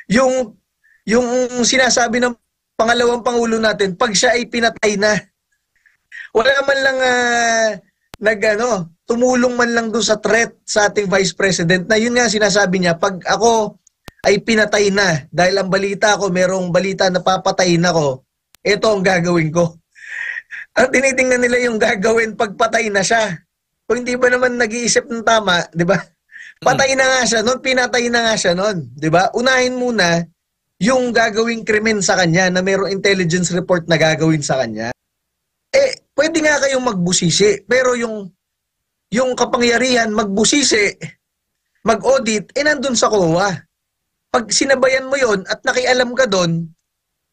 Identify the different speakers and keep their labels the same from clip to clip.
Speaker 1: Yung yung sinasabi ng pangalawang pangulo natin, pag siya ay pinatay na, wala man lang tumulong man lang doon sa threat sa ating Vice President na yun nga sinasabi niya, pag ako ay pinatay na, dahil ang balita ko, merong balita na papatayin ako, ito ang gagawin ko. Ang tinitingnan nila yung gagawin pag patay na siya. Kung hindi ba naman nag-iisip ng tama, di ba? Patay na nga siya noon, pinatay na nga siya noon, di ba? Unahin muna yung gagawing krimen sa kanya na mayroong intelligence report na gagawin sa kanya. Pwede nga kayong magbusisi, pero yung kapangyarihan magbusisi, mag-audit, nandun sa COA. Pag sinabayan mo yon at nakialam ka doon,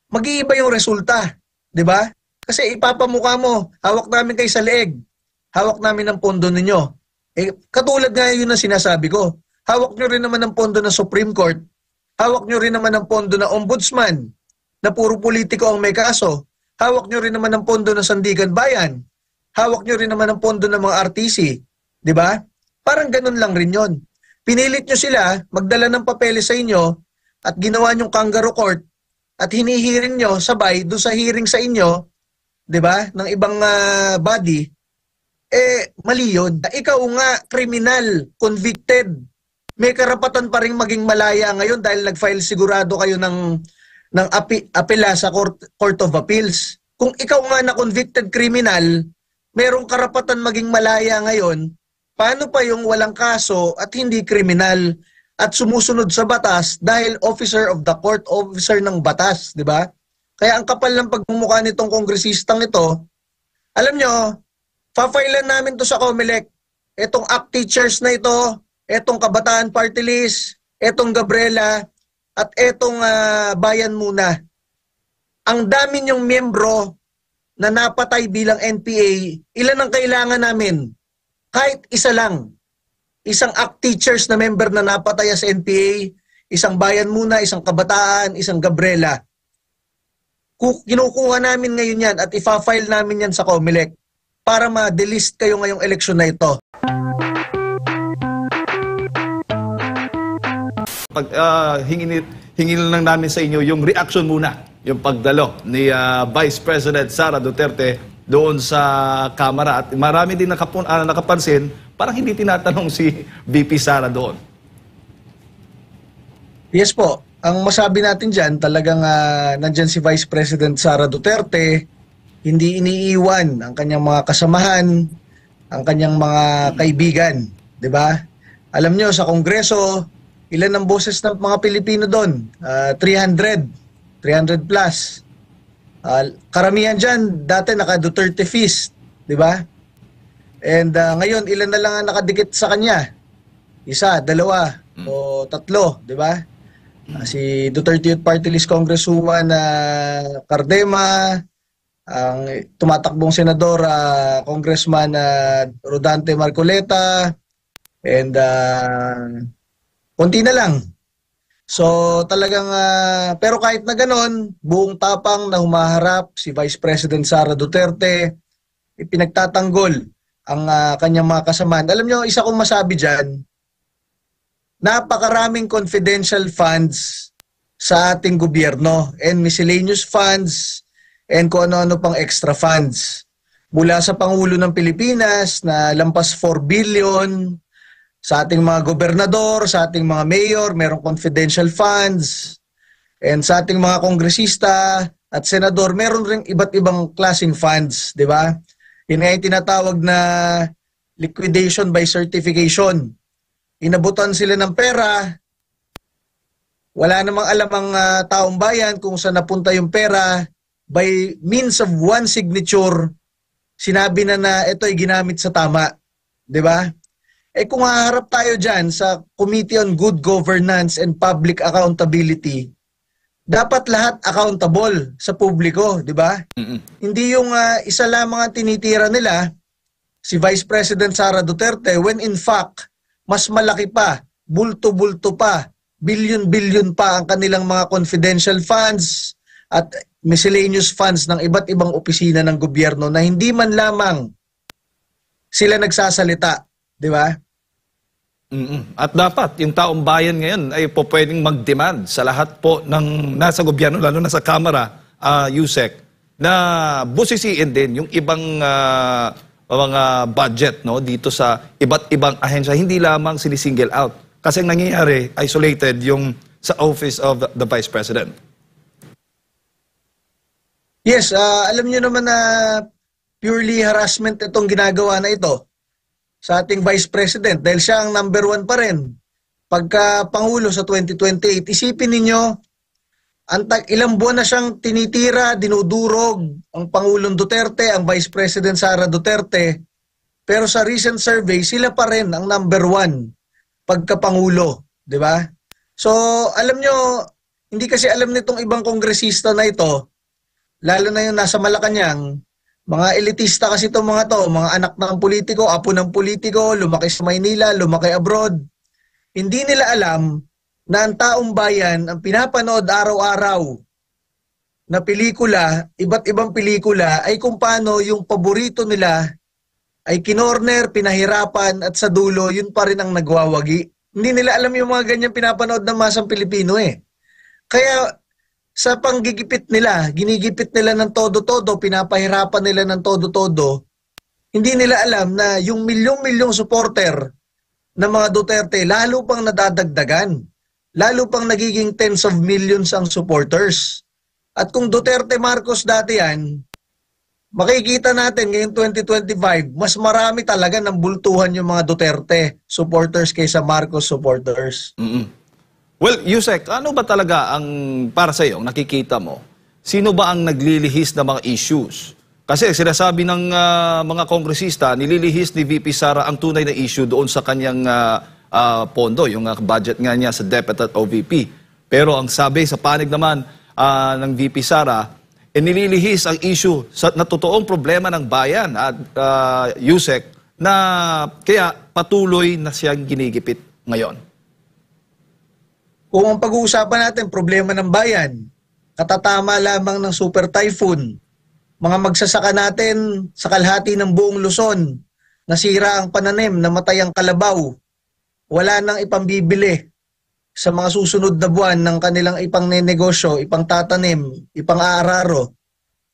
Speaker 1: mag-iiba yung resulta, di ba? Kasi ipapamukha mo, hawak namin kayo sa leeg, hawak namin ang pondo ninyo. Katulad nga yun na sinasabi ko, hawak nyo rin naman ang pondo ng Supreme Court, hawak nyo rin naman ang pondo ng Ombudsman, na puro politiko ang may kaso, hawak nyo rin naman ang pondo ng Sandigan Bayan, hawak nyo rin naman ang pondo ng mga RTC, di ba? Parang ganun lang rin yon. Pinilit nyo sila magdala ng papeles sa inyo at ginawa nyong kangaroo court at hinihiring nyo sabay doon sa hearing sa inyo, di ba, ng ibang body, mali yun. Ikaw nga, kriminal, convicted, may karapatan pa rin maging malaya ngayon dahil nag-file sigurado kayo ng apela sa Court of Appeals. Kung ikaw nga na convicted criminal, merong karapatan maging malaya ngayon, paano pa yung walang kaso at hindi kriminal at sumusunod sa batas dahil officer of the court, officer ng batas, di ba? Kaya ang kapal ng pagmumukha nitong kongresistang ito, alam nyo, pa-filean namin to sa COMELEC. Etong ACT teachers na ito, etong Kabataan Party List, etong Gabriela, at etong Bayan Muna. Ang dami niyong miyembro na napatay bilang NPA, ilan ang kailangan namin? Kahit isa lang. Isang ACT teachers na member na napatay sa NPA, isang Bayan Muna, isang Kabataan, isang Gabriela. Kinukuha namin ngayon yan at ifa-file namin yan sa COMELEC para ma-delist kayo ngayong eleksyon na ito.
Speaker 2: Pag hingin lang namin sa inyo yung reaction muna, yung pagdalo ni Vice President Sara Duterte doon sa Kamara. At marami din nakapansin, parang hindi tinatanong si VP Sara doon.
Speaker 1: Yes po. Ang masabi natin dyan, talagang nandyan si Vice President Sara Duterte, hindi iniiwan ang kanyang mga kasamahan, ang kanyang mga kaibigan. Di ba? Alam nyo, sa Kongreso, ilan ang boses ng mga Pilipino doon? 300 plus. Karamihan dyan, dati naka-Duterte Fist, di ba? And ngayon, ilan na lang ang nakadikit sa kanya? Isa, dalawa, o tatlo, di ba? Si Duterte Youth Party List Congresswoman Cardema, ang tumatakbong senador, Congressman Rodante Marcoleta, and konti na lang. So talagang, pero kahit na ganon, buong tapang na humaharap si Vice President Sara Duterte, ipinagtatanggol ang kanyang mga kasamaan. Alam nyo, isa kong masabi dyan, napakaraming confidential funds sa ating gobyerno and miscellaneous funds and kung ano-ano pang extra funds. Mula sa Pangulo ng Pilipinas na lampas 4 billion, sa ating mga gobernador, sa ating mga mayor, merong confidential funds. And sa ating mga kongresista at senador, meron ring iba't ibang klaseng funds, di ba? Yun nga yung tinatawag na liquidation by certification. Inabutan sila ng pera, wala namang alam ang taong bayan kung saan napunta yung pera, by means of one signature, sinabi na ito ay ginamit sa tama. Di ba? Kung haharap tayo dyan sa Committee on Good Governance and Public Accountability, dapat lahat accountable sa publiko, di ba? Hindi yung isa lamang ang tinitira nila, si Vice President Sara Duterte, when in fact, mas malaki pa, bulto-bulto pa, billion-billion pa ang kanilang mga confidential funds at miscellaneous funds ng iba't ibang opisina ng gobyerno na hindi man lamang sila nagsasalita, di ba?
Speaker 2: At dapat yung taong bayan ngayon ay po pwedeng mag-demand sa lahat po ng nasa gobyerno, lalo na sa Kamara, Yusek, na busisiin din yung ibang mga budget, no, dito sa iba't ibang ahensya, hindi lamang sinisingle out. Kasi ang nangyayari, isolated yung sa Office of the Vice President.
Speaker 1: Yes, alam niyo naman na purely harassment itong ginagawa na ito sa ating Vice President dahil siya ang number 1 pa rin pagka Pangulo sa 2028. Isipin ninyo, ilang buwan na siyang tinitira, dinudurog ang Pangulong Duterte, ang Vice President Sara Duterte, pero sa recent survey, sila pa rin ang number 1 pagka Pangulo, di ba? So, alam nyo, hindi kasi alam nitong ibang kongresista na ito, lalo na yung nasa Malacanang, mga elitista kasi itong mga to, mga anak ng politiko, apo ng politiko, lumaki sa Maynila, lumaki abroad. Hindi nila alam na ang taong bayan ang pinapanood araw-araw na pelikula, iba't ibang pelikula, ay kung paano yung paborito nila ay kinorner, pinahirapan at sa dulo, yun pa rin ang nagwawagi. Hindi nila alam yung mga ganyan pinapanood ng masang Pilipino eh. Kaya sa panggigipit nila, ginigipit nila ng todo-todo, pinapahirapan nila ng todo-todo, hindi nila alam na yung milyong-milyong supporter ng mga Duterte lalo pang nadadagdagan. Lalo pang nagiging tens of millions ang supporters. At kung Duterte Marcos dati yan, makikita natin ngayong 2025, mas marami talaga ng bultuhan yung mga Duterte supporters kaysa Marcos supporters.
Speaker 2: Well, Yusek, ano ba talaga ang para sa iyo, nakikita mo? Sino ba ang naglilihis ng mga issues? Kasi sinasabi ng mga kongresista, nililihis ni VP Sara ang tunay na issue doon sa kanyang pondo, yung budget nga niya sa DepEd at OVP. Pero ang sabi sa panig naman ng VP Sara, nililihis ang issue na totoong problema ng bayan at Yusek na kaya patuloy na siyang ginigipit ngayon.
Speaker 1: Kung ang pag-uusapan natin problema ng bayan, katatama lamang ng super typhoon, mga magsasaka natin sa kalahati ng buong Luzon, nasira ang pananim, namatay ang kalabaw, wala nang ipambibili sa mga susunod na buwan ng kanilang ipangnenegosyo, ipangtatanim, ipang-aararo.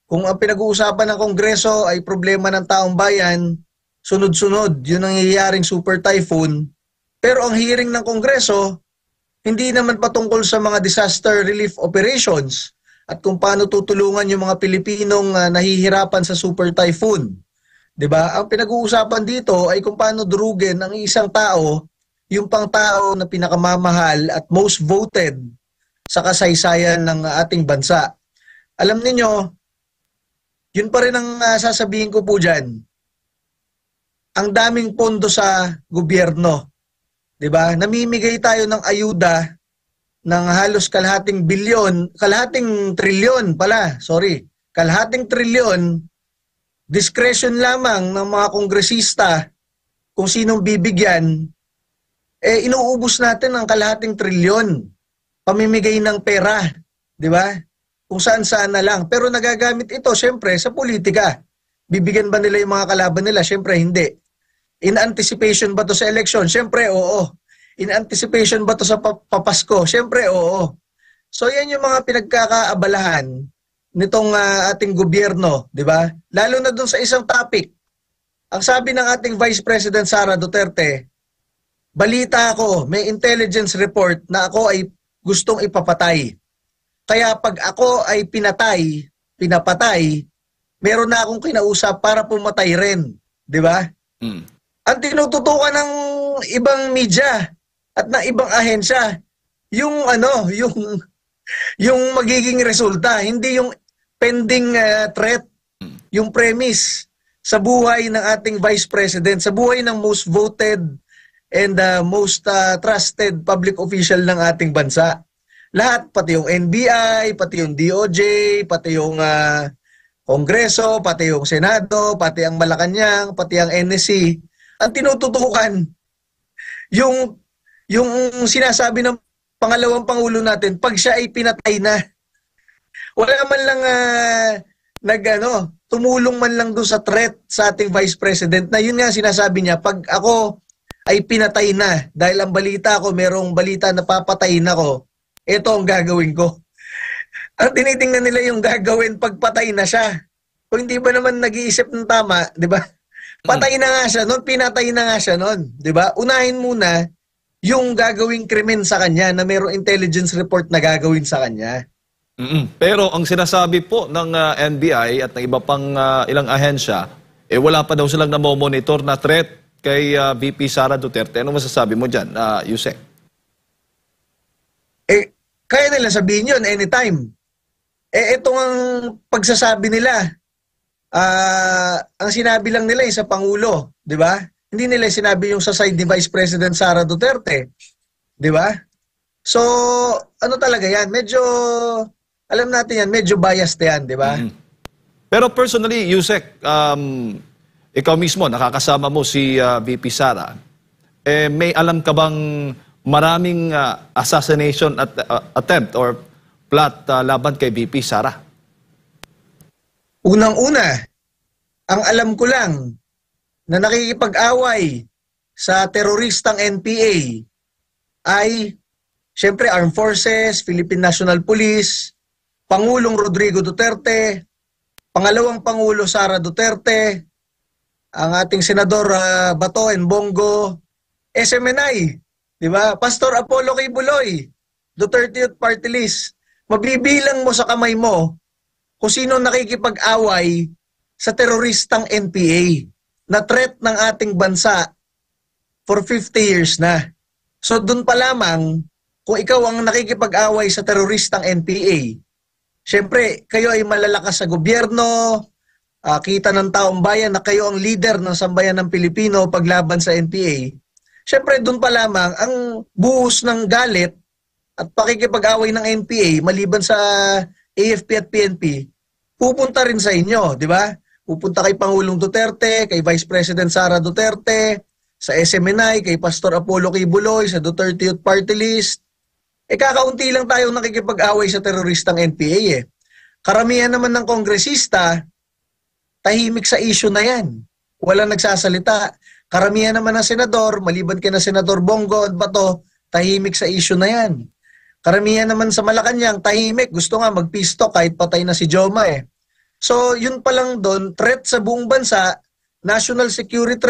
Speaker 1: Kung ang pinag-uusapan ng Kongreso ay problema ng taong bayan, sunod-sunod, yun ang nangyayaring super typhoon. Pero ang hearing ng Kongreso, hindi naman patungkol sa mga disaster relief operations at kung paano tutulungan yung mga Pilipinong nahihirapan sa super typhoon. 'Di ba? Ang pinag-uusapan dito ay kung paano durugin ang isang tao, yung pangtao na pinakamamahal at most voted sa kasaysayan ng ating bansa. Alam niyo, yun pa rin ang sasabihin ko po diyan. Ang daming pondo sa gobyerno. 'Di ba? Namimigay tayo ng ayuda ng halos kalahating trilyon, discretion lamang ng mga kongresista kung sinong bibigyan, inuubos natin ang kalahating trilyon pamimigay ng pera, di ba? Kung saan-saan na lang. Pero nagagamit ito, syempre, sa politika. Bibigyan ba nila yung mga kalaban nila? Syempre, hindi. In anticipation ba to sa election? Syempre, oo. In anticipation ba to sa papasko? Syempre, oo. So, yan yung mga pinagkakaabalahan nitong ating gobyerno, di ba? Lalo na dun sa isang topic. Ang sabi ng ating Vice President Sara Duterte, balita ako, may intelligence report na ako ay gustong ipapatay. Kaya pag ako ay pinapatay, meron na akong kinausap para pumatay rin, di ba? Ang tinututukan ng ibang media at ng ibang ahensya, yung magiging resulta, hindi yung pending threat, yung premise sa buhay ng ating Vice President, sa buhay ng most voted and most trusted public official ng ating bansa. Lahat, pati yung NBI, pati yung DOJ, pati yung Kongreso, pati yung Senado, pati ang Malacanang, pati ang NSC, ang tinututukan yung sinasabi ng pangalawang pangulo natin pag siya ay pinatay na. Wala man lang tumulong man lang doon sa threat sa ating Vice President na yun nga sinasabi niya, pag ako ay pinatay na dahil ang balita ko, merong balita na papatayin ako, ito ang gagawin ko. Ang tinitingnan nila yung gagawin pagpatay na siya. Kung hindi ba naman nag-iisip ng tama, di ba? Patay na nga siya noon, pinatay na nga siya noon, di ba? Unahin muna yung gagawing krimen sa kanya na merong intelligence report na gagawin sa kanya.
Speaker 2: Pero ang sinasabi po ng NBI at ng iba pang ilang ahensya, wala pa daw silang namomonitor na threat kay VP Sara Duterte. Ano masasabi mo dyan, Yusek?
Speaker 1: Kaya nila sabihin yun anytime. Itong ang pagsasabi nila, ang sinabi lang nila sa Pangulo, di ba? Hindi nila sinabi yung sa side ni Vice President Sara Duterte, di ba? So, ano talaga yan? Medyo, alam natin yan, medyo biased yan, di ba?
Speaker 2: Pero personally, Yusek, ikaw mismo, nakakasama mo si VP Sara. May alam ka bang maraming assassination attempt or plot laban kay VP Sara?
Speaker 1: Unang-una, ang alam ko lang na nakikipag-away sa teroristang NPA ay siyempre Armed Forces, Philippine National Police, Pangulong Rodrigo Duterte, Pangalawang Pangulo Sara Duterte, ang ating Senador Bato and Bongo, SMNI, di ba? Pastor Apollo Kibuloy, Duterte Youth Party List. Mabibilang mo sa kamay mo kung sino nakikipag-away sa teroristang NPA na threat ng ating bansa for 50 years na. So doon pa lamang, kung ikaw ang nakikipag-away sa teroristang NPA, syempre kayo ay malalakas sa gobyerno, kita ng taong bayan na kayo ang leader ng sambayan ng Pilipino paglaban sa NPA, syempre doon pa lamang ang buhos ng galit at pakikipag-away ng NPA maliban sa AFP at PNP, pupunta rin sa inyo, di ba? Pupunta kay Pangulong Duterte, kay Vice President Sara Duterte, sa SMNI, kay Pastor Apollo Kibuloy, sa Duterte Youth Party List. Kakaunti lang tayong nakikipag-away sa teroristang NPA . Karamihan naman ng kongresista, tahimik sa issue na yan. Walang nagsasalita. Karamihan naman ng senador, maliban kay na Senador Bongo at Bato, tahimik sa issue na yan. Karamihan naman sa Malacanang, tahimik. Gusto nga magpisto kahit patay na si Joma . So, yun pa lang doon, threat sa buong bansa, national security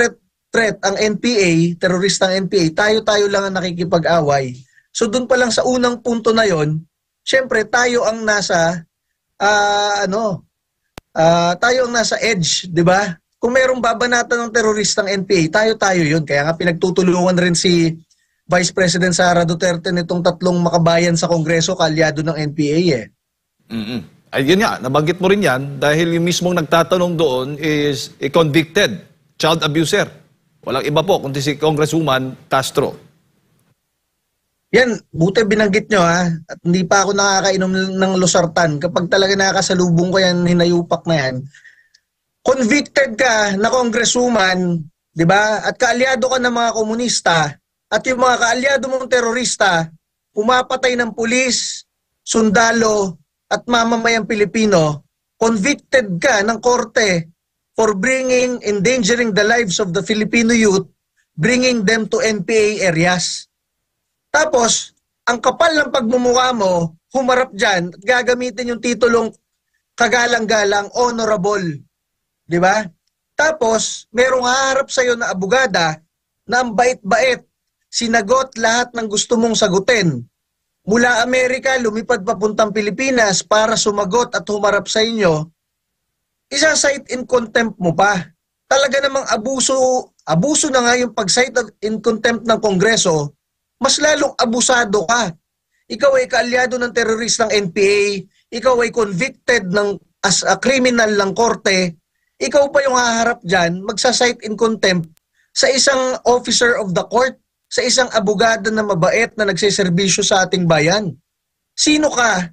Speaker 1: threat ang NPA, teroristang NPA, tayo-tayo lang ang nakikipag-away. So, doon pa lang sa unang punto na yon, syempre, tayo ang nasa, tayo ang nasa edge, di ba? Kung merong babanatan ng teroristang NPA, tayo-tayo yun. Kaya nga pinagtutulungan rin si Vice President Sara Duterte nitong 3 makabayan sa Kongreso, kaalyado ng NPA .
Speaker 2: Ayun nga, nabanggit mo rin yan dahil yung mismong nagtatanong doon is a convicted child abuser. Walang iba po kundi si Congresswoman Castro.
Speaker 1: Yan, buti binanggit nyo at hindi pa ako nakakainom ng losartan. Kapag talaga nakakasalubong ko yan, hinayupak na yan. Convicted ka na Congresswoman, di ba? At kaalyado ka ng mga komunista, at yung mga kaalyado mong terorista, pumapatay ng pulis, sundalo, at mamamayang Pilipino, convicted ka ng korte for endangering the lives of the Filipino youth, bringing them to NPA areas. Tapos, ang kapal ng pagmumukha mo, humarap dyan, at gagamitin yung titulong kagalang-galang, honorable. Di ba? Tapos, merong haharap sa'yo na abogada na ang bait-bait, sinagot lahat ng gusto mong sagutin. Mula Amerika, lumipad papuntang Pilipinas para sumagot at humarap sa inyo, isa-cite in contempt mo pa. Talaga namang abuso na nga yung pag-cite in contempt ng Kongreso, mas lalong abusado ka. Ikaw ay kaalyado ng teroristang NPA, ikaw ay convicted as a criminal ng korte, ikaw pa yung haharap dyan, magsa-cite in contempt sa isang officer of the court, sa isang abogado na mabait na nagsiservisyo sa ating bayan. Sino ka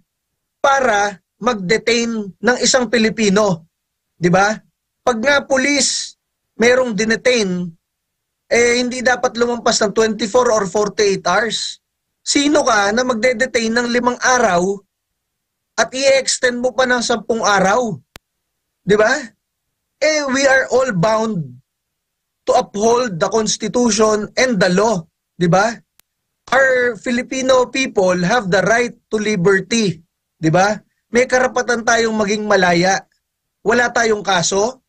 Speaker 1: para mag-detain ng isang Pilipino? Di ba? Pag nga pulis, merong dinetain, hindi dapat lumampas ng 24 or 48 hours. Sino ka na magde-detain ng 5 araw at i-extend mo pa ng 10 araw? Di ba? We are all bound to uphold the Constitution and the law, di ba? Our Filipino people have the right to liberty, di ba? May karapatan tayong maging malaya. Wala tayong kaso,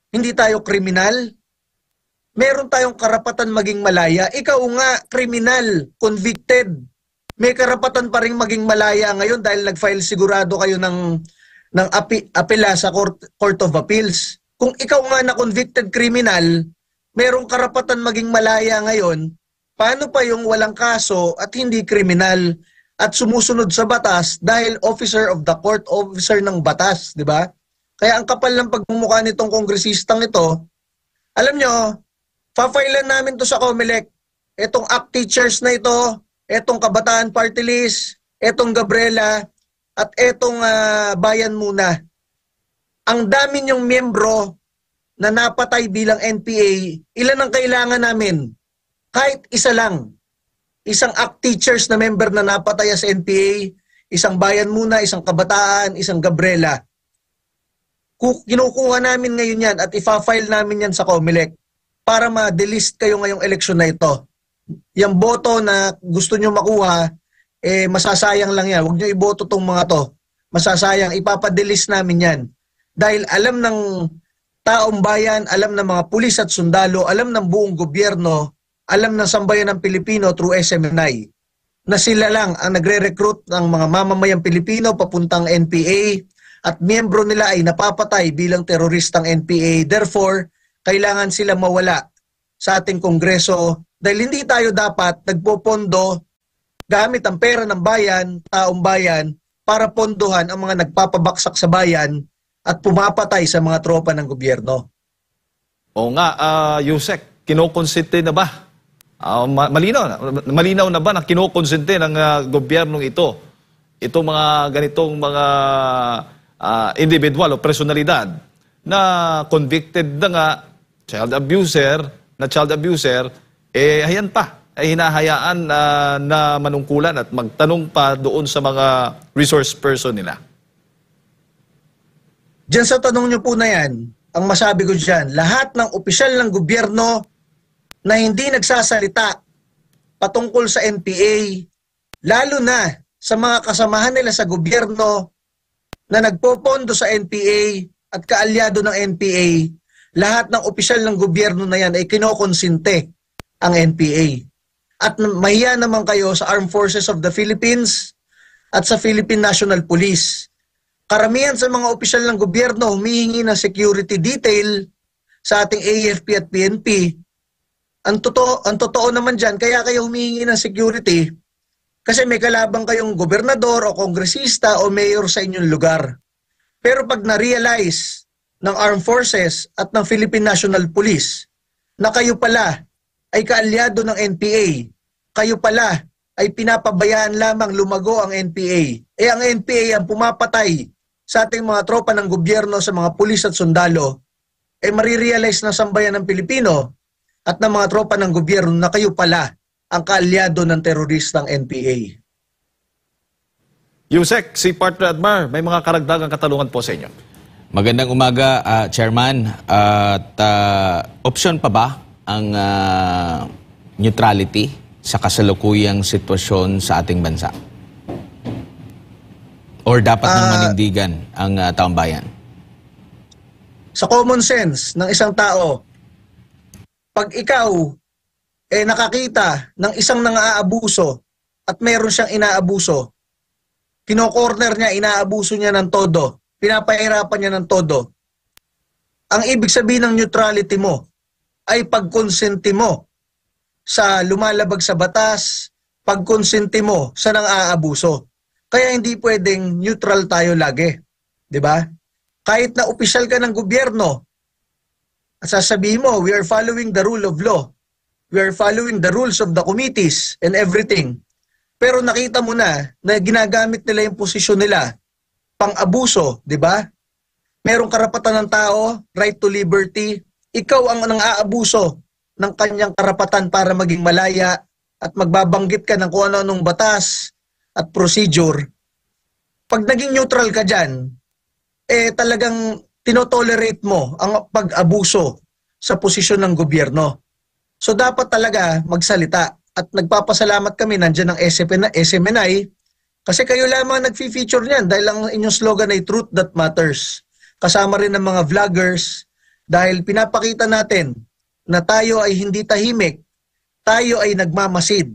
Speaker 1: hindi tayo kriminal. Meron tayong karapatan maging malaya. Ikaw nga, kriminal, convicted. May karapatan pa rin maging malaya ngayon dahil nag-file sigurado kayo ng apela sa Court of Appeals. Kung ikaw nga na convicted criminal, merong karapatan maging malaya ngayon, paano pa yung walang kaso at hindi kriminal at sumusunod sa batas dahil officer of the court, officer ng batas, di ba? Kaya ang kapal ng pagmumukha nitong kongresistang ito, alam nyo, pa-filean namin to sa COMELEC. Etong ACT teachers na ito, etong Kabataan Party List, etong Gabriela, at etong Bayan Muna. Ang dami niyong miyembro na napatay bilang NPA, ilan ang kailangan namin? Kahit isa lang. Isang ACT teachers na member na napatay sa NPA, isang Bayan Muna, isang Kabataan, isang Gabriela. Kinukuha namin ngayon yan at ifa-file namin yan sa COMELEC para ma-delist kayo ngayong eleksyon na ito. Yung boto na gusto nyo makuha, masasayang lang yan. Huwag nyo iboto tong mga to. Masasayang, ipapadelist namin yan. Dahil alam ng taong bayan, alam ng mga pulis at sundalo, alam ng buong gobyerno, alam ng sambayan ng Pilipino through SMNI, na sila lang ang nagre-recruit ng mga mamamayang Pilipino papuntang NPA at miyembro nila ay napapatay bilang teroristang NPA. Therefore, kailangan sila mawala sa ating Kongreso dahil hindi tayo dapat nagpopondo gamit ang pera ng bayan, taong bayan, para pondohan ang mga nagpapabaksak sa bayan at pumapatay sa mga tropa ng gobyerno.
Speaker 2: O nga, Yusek, kinokonsente na ba? Malinaw na ba na kinokonsente ng gobyernong ito? Itong mga ganitong mga individual o personalidad na convicted na nga child abuser, ayan pa, ay hinahayaan na manungkulan at magtanong pa doon sa mga resource person nila.
Speaker 1: Diyan sa tanong nyo po na yan, ang masabi ko dyan, lahat ng opisyal ng gobyerno na hindi nagsasalita patungkol sa NPA, lalo na sa mga kasamahan nila sa gobyerno na nagpopondo sa NPA at kaalyado ng NPA, lahat ng opisyal ng gobyerno na yan ay kinokonsinte ang NPA. At mahiya naman kayo sa Armed Forces of the Philippines at sa Philippine National Police. Karamihan sa mga opisyal ng gobyerno humihingi ng security detail sa ating AFP at PNP. Ang totoo naman dyan, kaya kayo humihingi ng security kasi may kalabang kayong gobernador o kongresista o mayor sa inyong lugar. Pero pag na-realize ng Armed Forces at ng Philippine National Police na kayo pala ay kaalyado ng NPA, kayo pala ay pinapabayaan lamang lumago ang NPA. Ang NPA ang pumapatay sa ating mga tropa ng gobyerno, sa mga pulis at sundalo, marirealize na sambayan ng Pilipino at ng mga tropa ng gobyerno na kayo pala ang kaalyado ng teroristang NPA.
Speaker 2: Yusek, si Partner Admar, may mga karagdagang katanungan po sa inyo.
Speaker 3: Magandang umaga, Chairman. At option pa ba ang neutrality sa kasalukuyang sitwasyon sa ating bansa? Or dapat nang manindigan ang taong bayan?
Speaker 1: Sa common sense ng isang tao, pag ikaw nakakita ng isang nang-aabuso at meron siyang inaabuso, kino-corner niya, inaabuso niya ng todo, pinapahirapan niya ng todo, ang ibig sabihin ng neutrality mo ay pagkonsenti mo sa lumalabag sa batas, pagkonsenti mo sa nang-aabuso. Kaya hindi pwedeng neutral tayo lagi. 'Di ba? Kahit na opisyal ka ng gobyerno, at sasabihin mo, we are following the rule of law. We are following the rules of the committees and everything. Pero nakita mo na ginagamit nila yung posisyon nila pang-abuso, 'di ba? Merong karapatan ng tao, right to liberty. Ikaw ang nang-aabuso ng kanyang karapatan para maging malaya at magbabanggit ka ng kung ano-anong batas at procedure. Pag naging neutral ka dyan, talagang tinotolerate mo ang pag-abuso sa posisyon ng gobyerno. So dapat talaga magsalita at nagpapasalamat kami nandiyan ng SMNI kasi kayo lamang nagfi-feature niyan dahil ang inyong slogan ay Truth That Matters. Kasama rin ng mga vloggers dahil pinapakita natin na tayo ay hindi tahimik, tayo ay nagmamasid,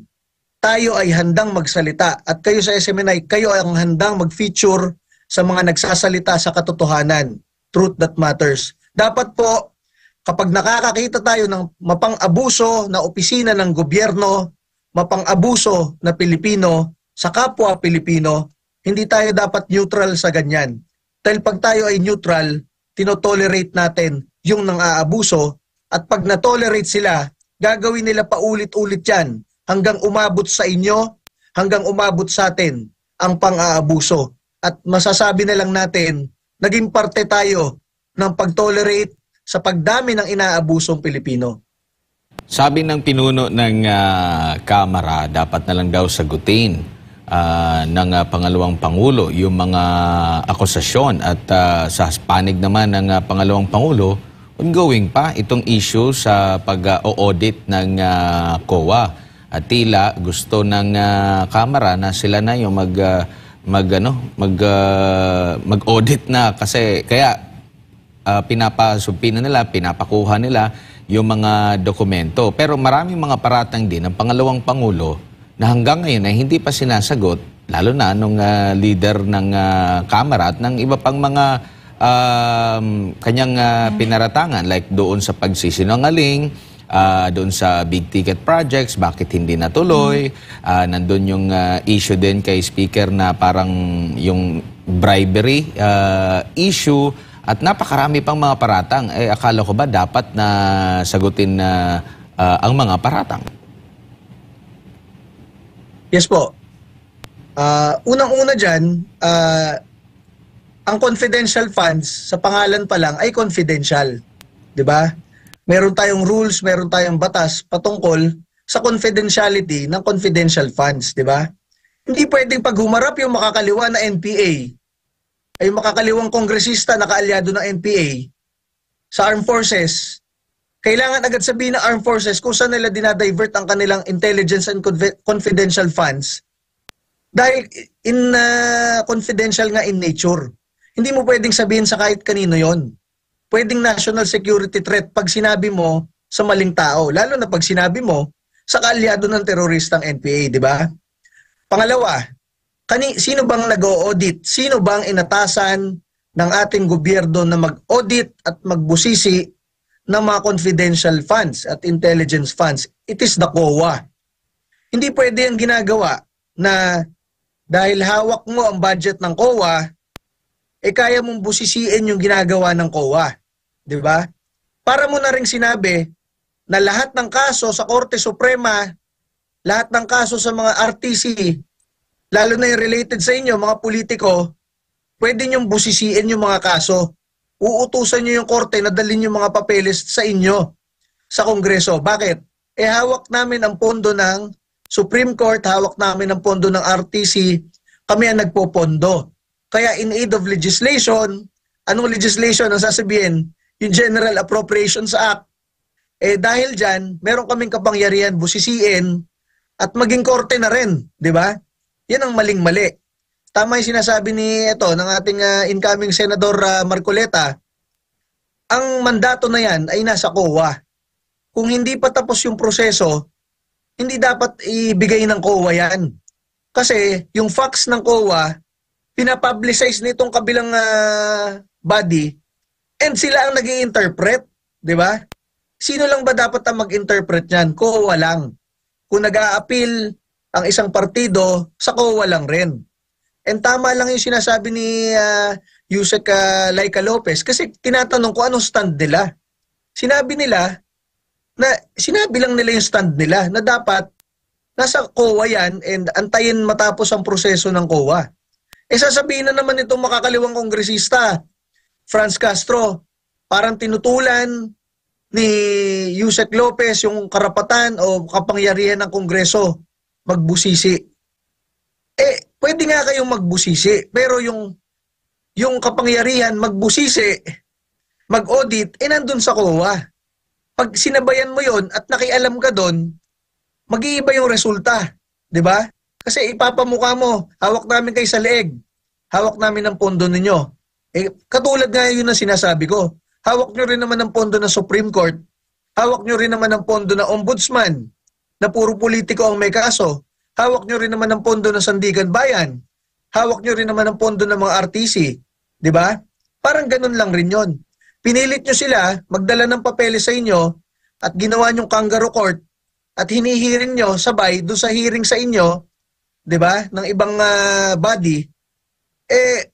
Speaker 1: tayo ay handang magsalita at kayo sa SMNI, kayo ay handang mag-feature sa mga nagsasalita sa katotohanan. Truth That Matters. Dapat po, kapag nakakakita tayo ng mapang-abuso na opisina ng gobyerno, mapang-abuso na Pilipino sa kapwa Pilipino, hindi tayo dapat neutral sa ganyan. Dahil pag tayo ay neutral, tinotolerate natin yung nang-aabuso at pag natolerate sila, gagawin nila paulit-ulit yan hanggang umabot sa inyo, hanggang umabot sa atin ang pang-aabuso. At masasabi na lang natin, naging parte tayo ng pag-tolerate sa pagdami ng inaabusong Pilipino.
Speaker 3: Sabi ng pinuno ng Kamara, dapat na lang daw sagutin ng pangalawang Pangulo yung mga akusasyon at sa panig naman ng pangalawang Pangulo, ongoing pa itong issue sa pag-audit ng COA. At tila gusto ng Kamara na sila na yung mag-audit na kasi kaya pinapasubpina nila, pinapakuha nila yung mga dokumento. Pero maraming mga paratang din ng pangalawang Pangulo na hanggang ngayon ay hindi pa sinasagot, lalo na nung leader ng Kamara at ng iba pang mga kanyang pinaratangan like doon sa pagsisinungaling, doon sa big ticket projects, bakit hindi natuloy. Nandun yung issue din kay Speaker na parang yung bribery issue at napakarami pang mga paratang. Akala ko ba dapat na sagutin ang mga paratang?
Speaker 1: Yes po. Unang-una dyan, ang confidential funds sa pangalan pa lang ay confidential. 'Di ba? Meron tayong rules, meron tayong batas patungkol sa confidentiality ng confidential funds, 'di ba? Hindi pwedeng pag humarap yung makakaliwa na NPA ay makakaliwang kongresista na kaalyado ng NPA sa Armed Forces, kailangan agad sabihin ng Armed Forces kung saan nila dinadivert ang kanilang intelligence and confidential funds dahil confidential nga in nature. Hindi mo pwedeng sabihin sa kahit kanino yon. Pwedeng national security threat pag sinabi mo sa maling tao, lalo na pag sinabi mo sa kaalyado ng teroristang NPA, di ba? Pangalawa, sino bang nag-o-audit? Sino bang inatasan ng ating gobyerno na mag-audit at magbusisi ng mga confidential funds at intelligence funds? It is the COA. Hindi pwede ang ginagawa na dahil hawak mo ang budget ng COA, kaya mong busisiin yung ginagawa ng COA. Di ba? Para mo na rin sinabi na lahat ng kaso sa Korte Suprema, lahat ng kaso sa mga RTC, lalo na yung related sa inyo, mga politiko, pwede nyong busisiin yung mga kaso. Uutusan nyo yung korte na dalhin yung mga papeles sa inyo, sa Kongreso. Bakit? Hawak namin ang pondo ng Supreme Court, hawak namin ang pondo ng RTC, kami ang nagpopondo. Kaya in aid of legislation, anong legislation ang sasabihin? Yung General Appropriations Act. Dahil dyan, meron kaming kapangyarihan busisiin at maging korte na rin, di ba? Yan ang maling-mali. Tama yung sinasabi ng ating incoming Senador Marcoleta. Ang mandato na yan ay nasa COA. Kung hindi pa tapos yung proseso, hindi dapat ibigay ng COA yan. Kasi yung facts ng COA, pinapublicize nitong kabilang body and sila ang nag-i-interpret. Di ba? Sino lang ba dapat ang mag-interpret yan? COA lang. Kung nag-a-appeal ang isang partido, sa COA lang rin. And tama lang yung sinasabi ni Yusek Laika Lopez kasi tinatanong ko anong stand nila. Sinabi lang nila yung stand nila na dapat nasa COA yan and antayin matapos ang proseso ng COA. Sasabihin na naman itong makakaliwang kongresista, Franz Castro, parang tinutulan ni Yusek Lopez yung karapatan o kapangyarihan ng Kongreso magbusisi. Pwede nga kayong magbusisi, pero yung kapangyarihan magbusisi, mag-audit, nandun sa COA. pag sinabayan mo yon at nakialam ka doon, mag-iiba yung resulta. 'Di ba? Kasi ipapamukha mo, hawak namin kayo sa leeg. Hawak namin ang pondo ninyo. Katulad nga yun ang sinasabi ko. Hawak nyo rin naman ang pondo ng Supreme Court. Hawak nyo rin naman ang pondo ng Ombudsman na puro politiko ang may kaso. Hawak nyo rin naman ang pondo ng Sandigan Bayan. Hawak nyo rin naman ang pondo ng mga RTC. 'Di ba? Parang ganun lang rin yon. Pinilit nyo sila magdala ng papeles sa inyo at ginawa nyong kangaroo court at hinihiring nyo sabay doon sa hearing sa inyo, 'di ba, ng ibang body,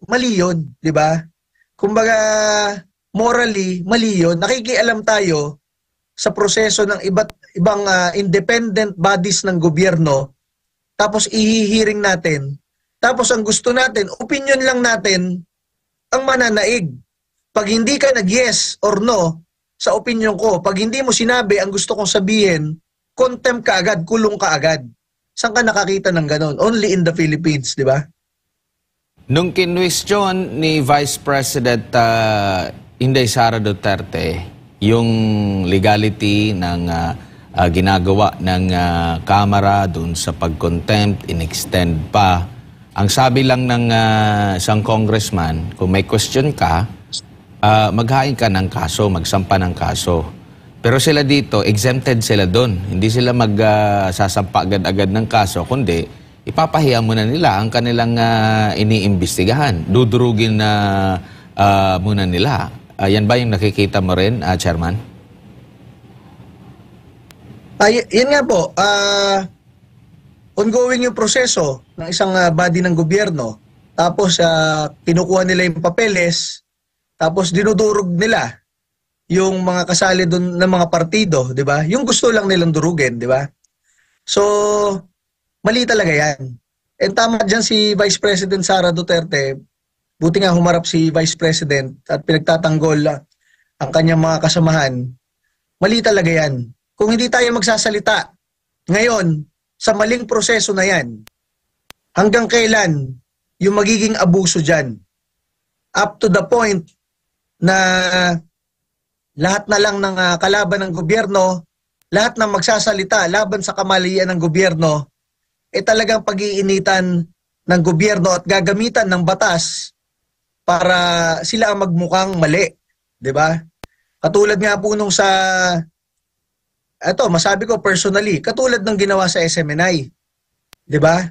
Speaker 1: mali 'yon, 'di ba? Kumbaga morally mali 'yon. Nakikialam tayo sa proseso ng ibang independent bodies ng gobyerno, tapos ihihiring natin. Tapos ang gusto natin, opinion lang natin ang mananaig. Pag hindi ka nag-yes or no sa opinion ko, pag hindi mo sinabi ang gusto kong sabihin, contempt ka agad, kulong ka agad. Saan ka nakakita ng ganon? Only in the Philippines, di ba?
Speaker 3: Nung kinwestiyon ni Vice President Inday Sara Duterte yung legality ng ginagawa ng Kamara dun sa pag-contempt, in-extend pa, ang sabi lang ng isang congressman, kung may question ka, maghain ka ng kaso, magsampa ng kaso. Pero sila dito, exempted sila doon. Hindi sila magsasampa agad-agad ng kaso, kundi ipapahiya muna nila ang kanilang iniimbestigahan. Dudurugin na muna nila. Yan ba yung nakikita mo rin, Chairman?
Speaker 1: Yan nga po. Ongoing yung proseso ng isang body ng gobyerno. Tapos kinukuha nila yung papeles. Tapos dinudurog nila yung mga kasali doon ng mga partido, 'di ba? Yung gusto lang nilang durugin, 'di ba? So, mali talaga 'yan. And tama diyan si Vice President Sara Duterte. Buti nga humarap si Vice President at pinagtatanggol ang kanyang mga kasamahan. Mali talaga 'yan. Kung hindi tayo magsasalita ngayon sa maling proseso na 'yan, hanggang kailan yung magiging abuso diyan? Up to the point na lahat na lang ng kalaban ng gobyerno, lahat ng magsasalita laban sa kamalian ng gobyerno, talagang pag-iinitan ng gobyerno at gagamitan ng batas para sila ang magmukhang mali. 'Di ba? Katulad nga po nung masabi ko personally, katulad ng ginawa sa SMNI. 'Di ba?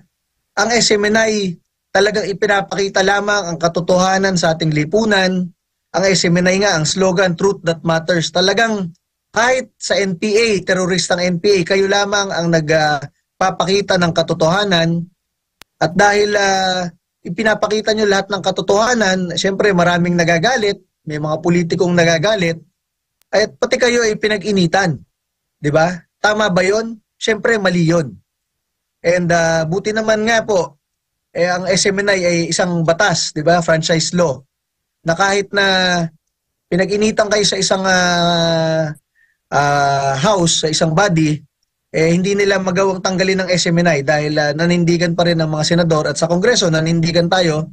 Speaker 1: Ang SMNI talagang ipinapakita lamang ang katotohanan sa ating lipunan. Ang SMNI nga, ang slogan, Truth That Matters. Talagang kahit sa NPA, teroristang NPA, kayo lamang ang nagpapakita ng katotohanan. At dahil ipinapakita nyo lahat ng katotohanan, syempre maraming nagagalit, may mga politikong nagagalit, at pati kayo ay pinag-initan. 'Di ba? Tama ba yun? Syempre mali yun. And buti naman nga po, ang SMNI ay isang batas, 'di ba? Franchise law. Na kahit na pinag-initan kayo sa isang house, sa isang body, hindi nila magawang tanggalin ng SMNI dahil nanindigan pa rin ang mga senador at sa Kongreso nanindigan tayo.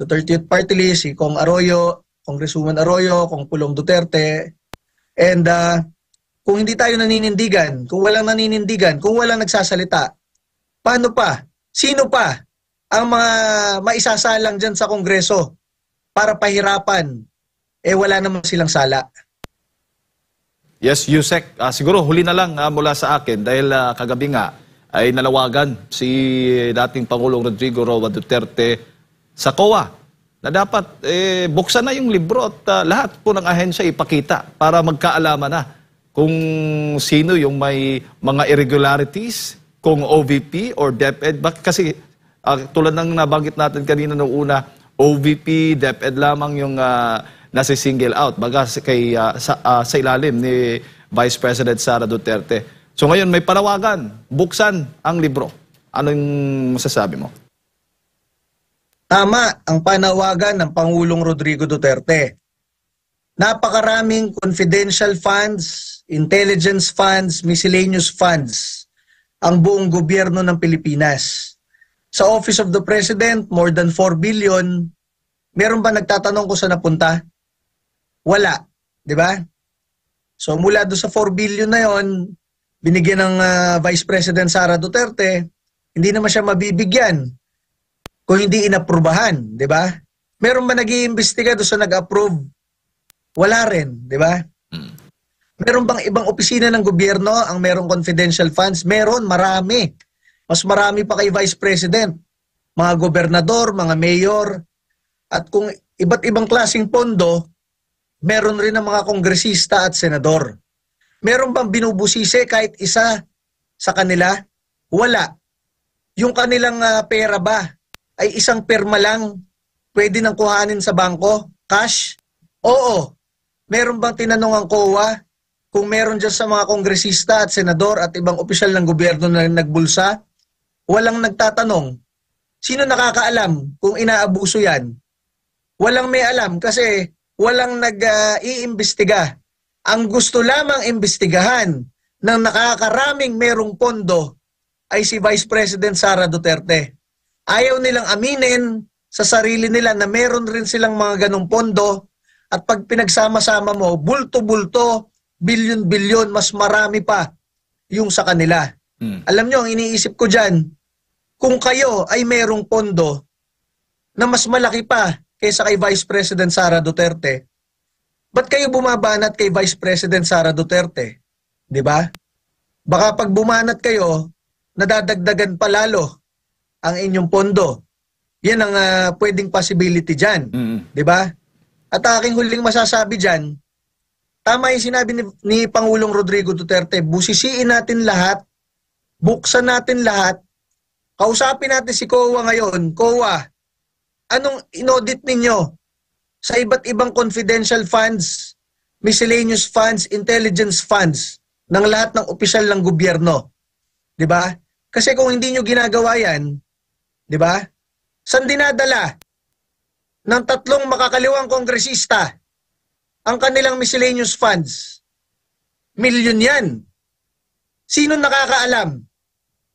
Speaker 1: The 30th party list, si Kong Arroyo, Congresswoman Arroyo, Kong Pulong Duterte. And kung hindi tayo naninindigan, kung walang naninindigan, kung walang nagsasalita, paano pa? Sino pa ang mga maisasalang dyan sa Kongreso para pahirapan? Wala naman silang sala.
Speaker 2: Yes, Yusek. Siguro huli na lang mula sa akin dahil kagabi nga ay nalawagan si dating Pangulong Rodrigo Roa Duterte sa COA na dapat buksan na yung libro at lahat po ng ahensya ipakita para magkaalaman na kung sino yung may mga irregularities, kung OVP or DepEd. Kasi tulad ng nabanggit natin kanina noong una, OVP, DepEd lamang yung nasi-single out baga sa ilalim ni Vice President Sara Duterte. So ngayon may panawagan, buksan ang libro. Anong masasabi mo?
Speaker 1: Tama ang panawagan ng Pangulong Rodrigo Duterte. Napakaraming confidential funds, intelligence funds, miscellaneous funds ang buong gobyerno ng Pilipinas. Sa Office of the President, more than 4 billion. Meron ba nagtatanong kung saan napunta? Wala, di ba? So mula doon sa 4 billion na yon, binigyan ng Vice President Sara Duterte, hindi naman siya mabibigyan kung hindi inaprubahan, di ba? Meron ba nag-iimbestiga doon sa nag-approve? Wala rin, di ba? Meron bang ibang opisina ng gobyerno ang merong confidential funds? Meron, marami. Mas marami pa kay Vice President. Mga gobernador, mga mayor, at kung iba't ibang klaseng pondo, meron rin ng mga kongresista at senador. Meron bang binubusisi kahit isa sa kanila? Wala. Yung kanilang pera ba ay isang perma lang pwede nang kuhanin sa bangko? Cash? Oo. Meron bang tinanong ang COA kung meron dyan sa mga kongresista at senador at ibang opisyal ng gobyerno na nagbulsa? Walang nagtatanong. Sino nakakaalam kung inaabuso yan? Walang may alam kasi walang nag-iimbestiga. Ang gusto lamang imbestigahan ng nakakaraming merong pondo ay si Vice President Sara Duterte. Ayaw nilang aminin sa sarili nila na meron rin silang mga ganong pondo at pag pinagsama-sama mo, bulto-bulto, bilyon-bilyon, mas marami pa yung sa kanila. Alam nyo, ang iniisip ko dyan, kung kayo ay merong pondo na mas malaki pa kaysa kay Vice President Sara Duterte, ba't kayo bumabanat kay Vice President Sara Duterte? Di ba? Baka pag bumanat kayo, nadadagdagan pa lalo ang inyong pondo. Yan ang pwedeng possibility dyan. Di ba? At aking huling masasabi dyan, tama yung sinabi ni Pangulong Rodrigo Duterte, busisiin natin lahat, buksan natin lahat, kausapin natin si COA ngayon. COA, anong inaudit ninyo sa iba't ibang confidential funds, miscellaneous funds, intelligence funds ng lahat ng opisyal ng gobyerno? 'Di ba? Kasi kung hindi nyo ginagawa 'yan, 'di ba? Saan dinadala ng 3 makakaliwang kongresista ang kanilang miscellaneous funds? Milyon 'yan. Sino nakakaalam?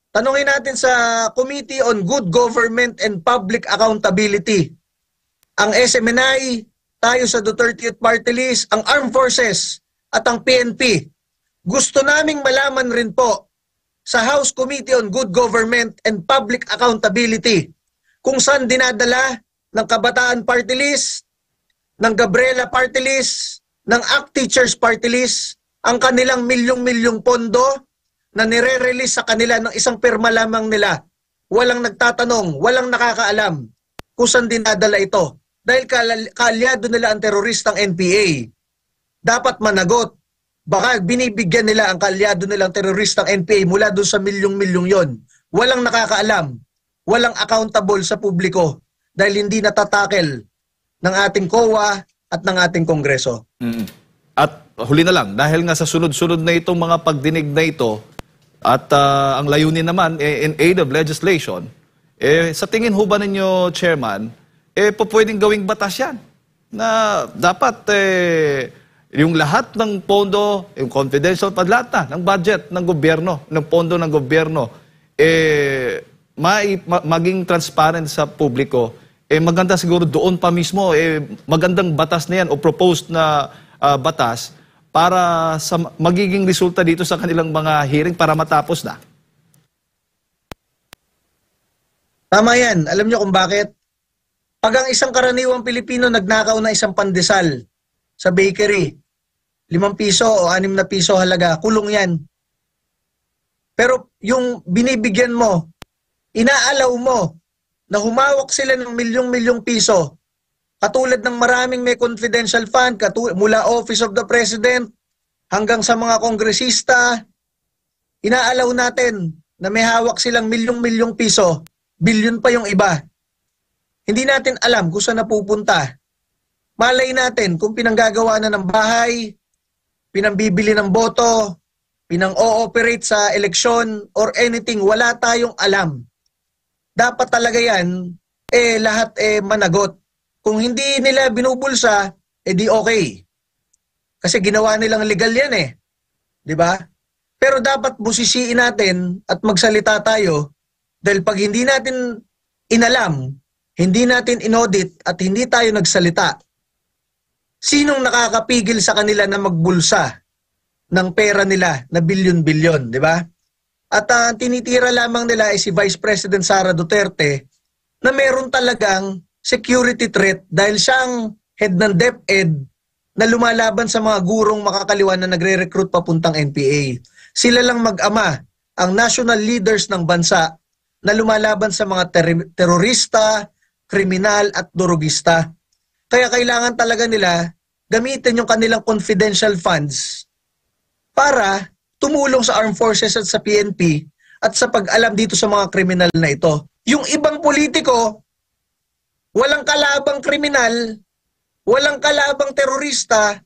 Speaker 1: Tanungin natin sa Committee on Good Government and Public Accountability. Ang SMNI, tayo sa Duterte Youth Party List, ang Armed Forces at ang PNP. Gusto naming malaman rin po sa House Committee on Good Government and Public Accountability kung saan dinadala ng Kabataan Party List, ng Gabriela Party List, ng ACT Teachers Party List, ang kanilang milyong-milyong pondo na nire-release sa kanila ng isang pirma lamang nila. Walang nagtatanong, walang nakakaalam kung saan dinadala ito. Dahil kaalyado nila ang teroristang NPA. Dapat managot. Baka binibigyan nila ang kaalyado nilang teroristang NPA mula doon sa milyong-milyong yon. Walang nakakaalam, walang accountable sa publiko dahil hindi natatakel ng ating COA at ng ating Kongreso.
Speaker 2: At huli na lang, dahil nga sa sunod-sunod na itong mga pagdinig na ito, at ang layunin naman in aid of legislation, sa tingin ho ba ninyo, Chairman, pwedeng gawing batas yan? Na dapat yung lahat ng pondo, yung confidential lahat na ng budget ng gobyerno, ng pondo ng gobyerno, maging transparent sa publiko. Maganda siguro doon pa mismo, magandang batas na yan o proposed na batas para sa magiging resulta dito sa kanilang mga hearing para matapos na.
Speaker 1: Tama yan. Alam nyo kung bakit? Pag ang isang karaniwang Pilipino nagnakaw na isang pandesal sa bakery, 5 piso o 6 na piso halaga, kulong yan. Pero yung binibigyan mo, inaalaw mo na humawak sila ng milyong-milyong piso, katulad ng maraming may confidential fund, mula Office of the President hanggang sa mga kongresista, inaalaw natin na may hawak silang milyong-milyong piso, bilyon pa yung iba. Hindi natin alam kung saan napupunta. Malay natin kung pinanggagawa na ng bahay, pinambibili ng boto, pinang-ooperate sa eleksyon, or anything, wala tayong alam. Dapat talaga yan, lahat managot. Kung hindi nila binubulsa, di okay. Kasi ginawa nilang legal yan di ba? Pero dapat busisiin natin at magsalita tayo dahil pag hindi natin inalam, hindi natin inaudit at hindi tayo nagsalita, sinong nakakapigil sa kanila na magbulsa ng pera nila na bilyon-bilyon, di ba? At tinitira lamang nila ay si Vice President Sara Duterte na meron talagang security threat dahil siyang head ng DepEd na lumalaban sa mga gurong makakaliwa na nagre-recruit papuntang NPA. Sila lang mag-ama, ang national leaders ng bansa na lumalaban sa mga terorista, kriminal at durugista. Kaya kailangan talaga nila gamitin yung kanilang confidential funds para tumulong sa armed forces at sa PNP at sa pag-alam dito sa mga kriminal na ito. Yung ibang politiko, walang kalabang kriminal, walang kalabang terorista,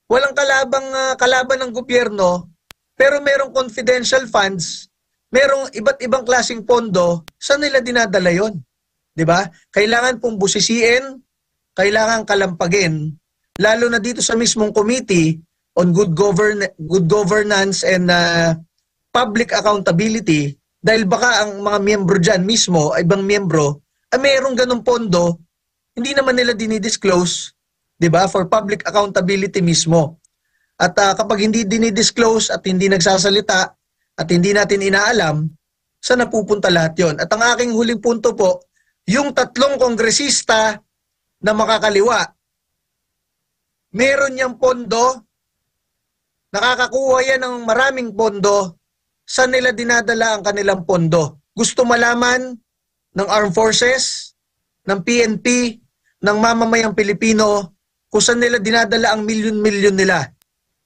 Speaker 1: walang kalaban ng gobyerno, pero merong confidential funds, merong iba't ibang klaseng pondo, saan nila dinadala yon? 'Di ba? Kailangan pong busisiin, kailangan kalampagin, lalo na dito sa mismong committee on good governance and public accountability, dahil baka ang mga miyembro dyan mismo, ibang miyembro, mayroong ganung pondo, hindi naman nila dinidisclose, di ba, for public accountability mismo. At kapag hindi dinidisclose at hindi nagsasalita at hindi natin inaalam, saan napupunta lahat yon? At ang aking huling punto po, yung 3 kongresista na makakaliwa, meron niyang pondo, nakakakuha yan ng maraming pondo, saan nila dinadala ang kanilang pondo? Gusto malaman ng Armed Forces, ng PNP, ng mamamayang Pilipino, kung saan nila dinadala ang milyon-milyon nila.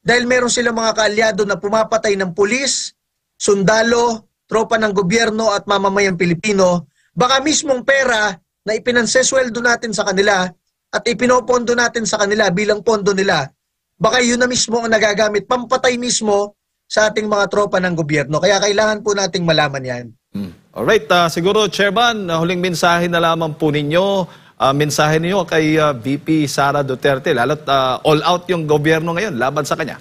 Speaker 1: Dahil meron silang mga kaalyado na pumapatay ng pulis, sundalo, tropa ng gobyerno at mamamayang Pilipino, baka mismong pera na ipinansesweldo natin sa kanila at ipinopondo natin sa kanila bilang pondo nila, baka yun na mismo ang nagagamit, pampatay mismo sa ating mga tropa ng gobyerno. Kaya kailangan po nating malaman yan.
Speaker 2: Alright, siguro Chairman, huling mensahe na lamang po ninyo, mensahe niyo kay VP Sara Duterte, lalo't all out yung gobyerno ngayon laban sa kanya.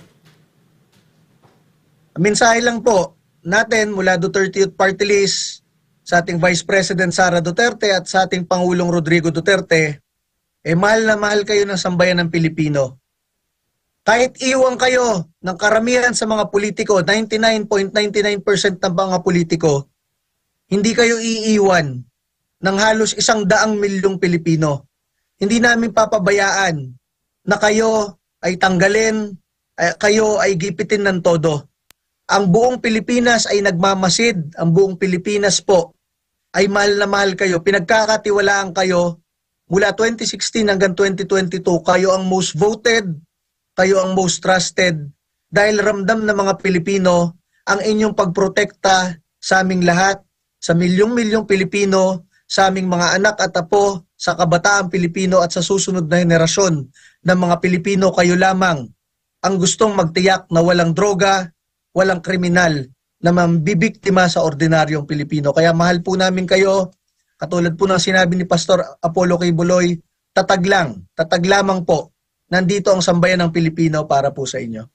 Speaker 1: Mensahe lang po natin mula Duterte Youth Party List sa ating Vice President Sara Duterte at sa ating Pangulong Rodrigo Duterte, mahal na mahal kayo ng sambayan ng Pilipino. Kahit iwan kayo ng karamihan sa mga politiko, 99.99% ng mga politiko, hindi kayo iiwan ng halos 100 milyong Pilipino. Hindi namin papabayaan na kayo ay tanggalin, kayo ay gipitin ng todo. Ang buong Pilipinas ay nagmamasid, ang buong Pilipinas po ay mahal na mahal kayo. Pinagkakatiwalaan kayo mula 2016 hanggang 2022, kayo ang most voted, kayo ang most trusted, dahil ramdam ng mga Pilipino ang inyong pagprotekta sa aming lahat, sa milyong-milyong Pilipino, sa aming mga anak at apo, sa kabataang Pilipino at sa susunod na henerasyon ng mga Pilipino. Kayo lamang ang gustong magtiyak na walang droga, walang kriminal na mambibiktima sa ordinaryong Pilipino. Kaya mahal po namin kayo, katulad po ng sinabi ni Pastor Apollo Quiboloy, tatag lamang po, nandito ang sambayan ng Pilipino para po sa inyo.